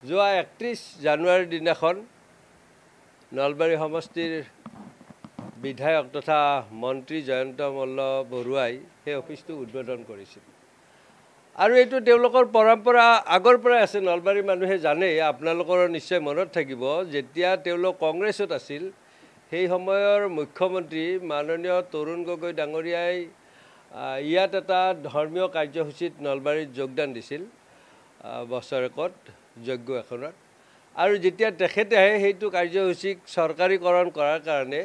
যোৱা ৩১ জানুৱাৰীৰ দিনাখন নলবাৰী সমষ্টিৰ বিধায়ক তথা মন্ত্ৰী জয়ন্ত মল্ল বৰুৱাই সেই অফিচটো উদ্বোধন কৰিছিল। আৰু এইটো তেওঁলোকৰ পৰম্পৰা আগৰ পৰাই আছে। নলবাৰীৰ মানুহে জানে, আপোনালোকৰ নিশ্চয় মনত থাকিব, যেতিয়া তেওঁলোক কংগ্ৰেছত আছিল সেই সময়ৰ মুখ্যমন্ত্ৰী মাননীয় তৰুণ গগৈ ডাঙৰীয়াই ইয়াত এটা ধৰ্মীয় কাৰ্যসূচীত নলবাৰীত যোগদান দিছিল, বছৰেকত যজ্ঞ এখনত। আৰু যেতিয়া তেখেতে সেইটো কাৰ্যসূচীক চৰকাৰীকৰণ কৰাৰ কাৰণে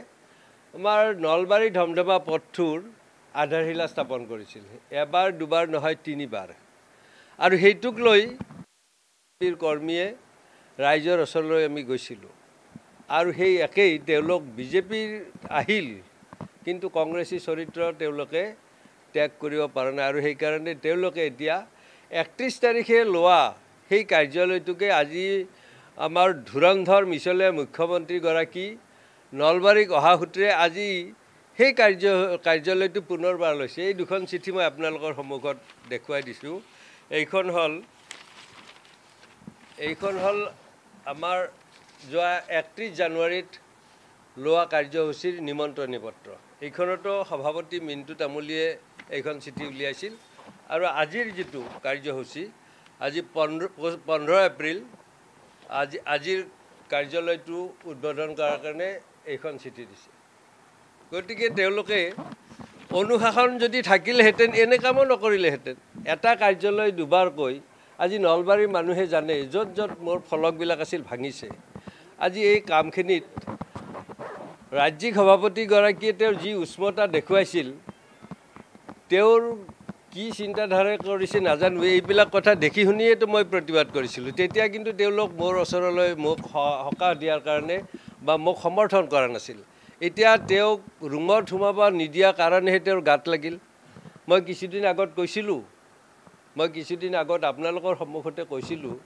আমাৰ নলবাৰী ধমধমা পথটোৰ আধাৰশিলা স্থাপন কৰিছিল। এবাৰ দুবাৰ নহয়, ৩বাৰ। আৰু সেইটোক লৈ কৰ্মীয়ে ৰাইজৰ ওচৰলৈ আমি গৈছিলোঁ। আৰু সেই একেই তেওঁলোক বিজেপিৰ আহিল, কিন্তু কংগ্ৰেছী চৰিত্ৰ তেওঁলোকে ত্যাগ কৰিব পৰা নাই। আৰু সেইকাৰণে তেওঁলোকে এতিয়া ৩১ তাৰিখে লোৱা সেই কাৰ্যালয়টোকে আজি আমাৰ ধুৰন্ধৰ মিছলীয়া মুখ্যমন্ত্ৰীগৰাকী নলবাৰীক অহা সূত্ৰে আজি সেই কাৰ্যালয়টো পুনৰবাৰ লৈছে। এই দুখন চিঠি মই আপোনালোকৰ সন্মুখত দেখুৱাই দিছোঁ। এইখন হ'ল আমাৰ যোৱা ৩১ জানুৱাৰীত লোৱা কাৰ্যসূচীৰ নিমন্ত্ৰণী পত্ৰ। এইখনতো সভাপতি মিণ্টু তামুলীয়ে এইখন চিঠি উলিয়াইছিল। আৰু আজিৰ যিটো কাৰ্যসূচী, আজি 15 এপ্ৰিল, আজিৰ কাৰ্যালয়টো উদ্বোধন কৰাৰ কাৰণে এইখন চিঠি দিছে। গতিকে তেওঁলোকে অনুশাসন যদি থাকিলেহেঁতেন এনে কামো নকৰিলেহেঁতেন। এটা কাৰ্যালয় দুবাৰকৈ আজি নলবাৰীৰ মানুহে জানে, য'ত য'ত মোৰ ফলকবিলাক আছিল ভাঙিছে। আজি এই কামখিনিত ৰাজ্যিক সভাপতিগৰাকীয়ে তেওঁৰ যি উষ্মতা দেখুৱাইছিল, তেওঁৰ কি চিন্তাধাৰা কৰিছে নাজানো। এইবিলাক কথা দেখি শুনিয়েতো মই প্ৰতিবাদ কৰিছিলোঁ। তেতিয়া কিন্তু তেওঁলোক মোৰ ওচৰলৈ মোক সকাহ দিয়াৰ কাৰণে বা মোক সমৰ্থন কৰা নাছিল। এতিয়া তেওঁক ৰুমত সোমাব নিদিয়া কাৰণেহে তেওঁৰ গাত লাগিল। মই কিছুদিন আগত আপোনালোকৰ সন্মুখতে কৈছিলোঁ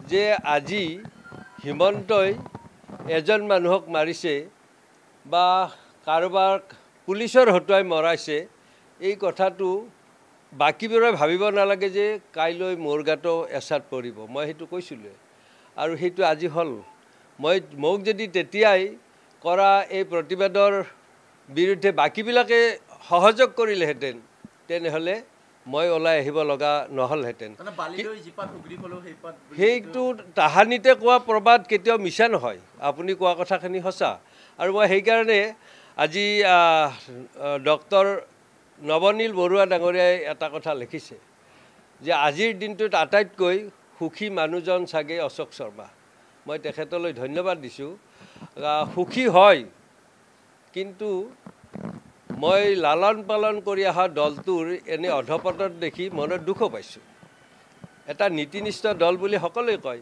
যে আজি হিমন্তই এজন মানুহক মাৰিছে বা কাৰোবাক পুলিচৰ হতুৱাই মৰাইছে, এই কথাটো বাকীবোৰে ভাবিব নালাগে যে কাইলৈ মোৰ গাতো এচাত পৰিব। মই সেইটো কৈছিলোঁ আৰু সেইটো আজি হ'ল। মোক যদি তেতিয়াই কৰা এই প্ৰতিবাদৰ বিৰুদ্ধে বাকীবিলাকে সহযোগ কৰিলেহেঁতেন, তেনেহ'লে মই ওলাই আহিব লগা নহ'লহেঁতেন। সেইটো তাহানিতে কোৱা প্ৰবাদ কেতিয়াও মিছা নহয়। আপুনি কোৱা কথাখিনি সঁচা। আৰু মই সেইকাৰণে আজি ডক্টৰ নৱনীল বৰুৱা ডাঙৰীয়াই এটা কথা লিখিছে যে আজিৰ দিনটোত আটাইতকৈ সুখী মানুহজন চাগে অশোক শৰ্মা। মই তেখেতলৈ ধন্যবাদ দিছোঁ। সুখী হয়, কিন্তু মই লালন পালন কৰি অহা দলটোৰ এনে অধপতন দেখি মনত দুখো পাইছোঁ। এটা নীতিনিষ্ঠ দল বুলি সকলোৱে কয়।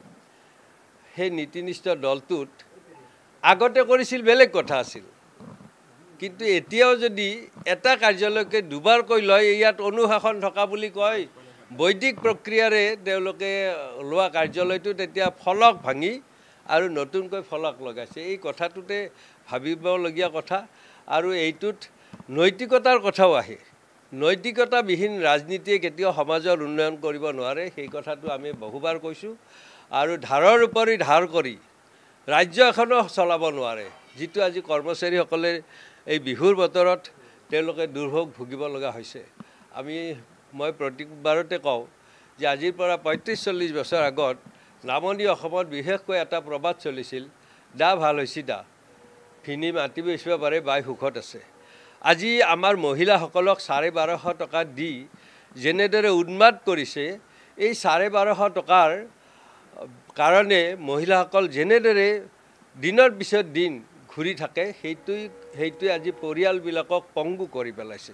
সেই নীতিনিষ্ঠ দলটোত আগতে কৰিছিল বেলেগ কথা আছিল, কিন্তু এতিয়াও যদি এটা কাৰ্যালয়কে দুবাৰকৈ লয়, ইয়াত অনুশাসন থকা বুলি কয়, বৈদিক প্ৰক্ৰিয়াৰে তেওঁলোকে লোৱা কাৰ্যালয়টো তেতিয়া ফলক ভাঙি আৰু নতুনকৈ ফলক লগাইছে। এই কথাটোতে ভাবিবলগীয়া কথা। আৰু এইটোত নৈতিকতাৰ কথাও আহে। নৈতিকতাবিহীন ৰাজনীতিয়ে কেতিয়াও সমাজৰ উন্নয়ন কৰিব নোৱাৰে। সেই কথাটো আমি বহুবাৰ কৈছোঁ। আৰু ধাৰৰ উপৰি ধাৰ কৰি ৰাজ্য এখনো চলাব নোৱাৰে, যিটো আজি কৰ্মচাৰীসকলে এই বিহুৰ বতৰত তেওঁলোকে দুৰ্ভোগ ভুগিব লগা হৈছে। মই প্ৰতিবাৰতে কওঁ যে আজিৰ পৰা ৩৫-৪০ বছৰ আগত নামনি অসমত বিশেষকৈ এটা প্ৰবাদ চলিছিল, দা ভাল হৈছি দা, ভিনি মাটি বেচিব পাৰে, বাই সুখত আছে। আজি আমাৰ মহিলাসকলক ১২৫০ টকা দি যেনেদৰে উন্মাদ কৰিছে, এই ১২৫০ টকাৰ কাৰণে মহিলাসকল যেনেদৰে দিনৰ পিছত দিন ঘূৰি থাকে, সেইটোৱে আজি পৰিয়ালবিলাকক পংগু কৰি পেলাইছে।